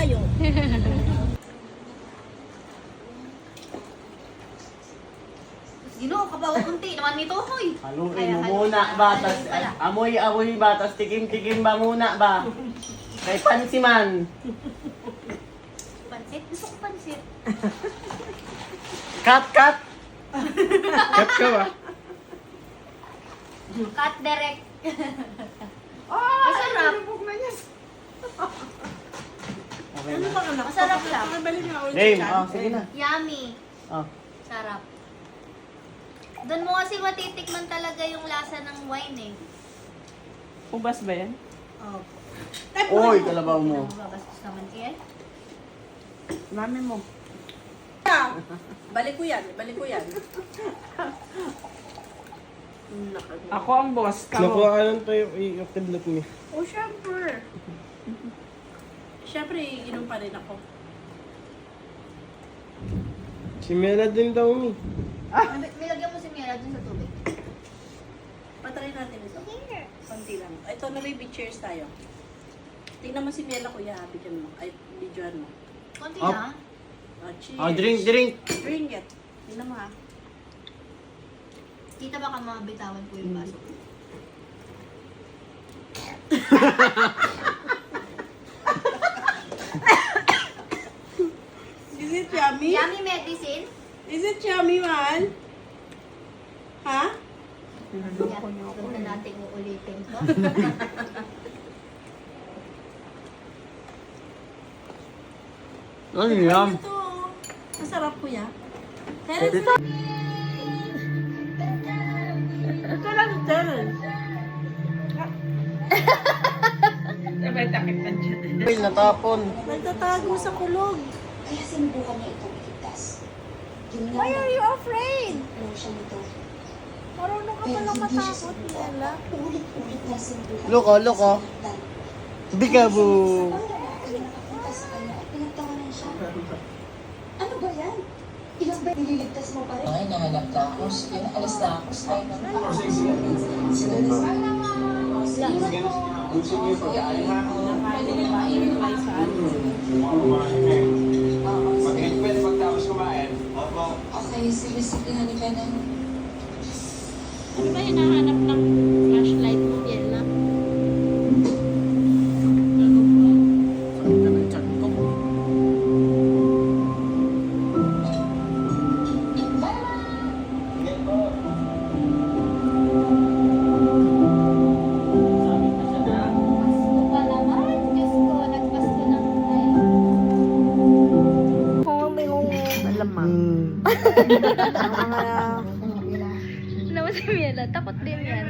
tayo. Ginoo, kabawa kunti naman nito, hoy. Haluin mo muna ba? Tas, amoy ba? Tas tikim-tikim ba muna ba? Kay pansiman. Pansit? Gusto ko pansit. Cut! Cut ka ba? Cut direct. Masarap. Okay Ano na. ba anak? Masarap lang. Balik nga ulit Game, chicken. sige na. Yummy. Oh. Sarap. Doon mo kasi matitikman talaga yung lasa ng wine eh. Ubas ba yan? Oh. Oy, kalabaw mo. Mababastos naman kaya. Mami mo. Balik ko yan. Ako ang boss. Nakuhaan pa yung i-upload niya. Oh, syempre. Syempre, iinom pa rin ako. Si Mela din daw ni. Nilagyan mo si Mira dun sa tubig. Patry natin ito. Konti lang. Ito na baby, cheers tayo. Tingnan mo si Miela, kuya. Bigyan mo. Ay, videoan mo. Konti Oh. lang. Cheers. Oh, drink! Drink it. Tingnan mo ha. Kita baka mabitawan ko yung baso. Is it yummy? Yummy medicine? Is it yummy, man? Ha? Huwag na natin uulitin to. Ano yan? Ito. Masarap po yan. Terence. Ito lang, Terence. Sabay takip na dyan. Ay, natapon. Nagtatago sa kulog. Kaya sinubukan niya itong iligtas. Yun nga Why are you afraid? lang siya nito. Marunong ka Pero palang hindi siya matakot, sinubukan. Miela. Ulit-ulit na sinubukan. Loko. Bigabo. Kaya nakakita sa kanya at pinagtawanan siya. Ano ba yan? Ilang ba nililigtas mo pa rin? Ay, nahanap ka ako. Sige, alis na ako. Sige, Okay, sige, halika na. Ano ba hinahanap ng flashlight mo, Miela? Pasko pa naman. Diyos ko, nagpasko na tayo. Malamang. Naman si Miela, takot din yan.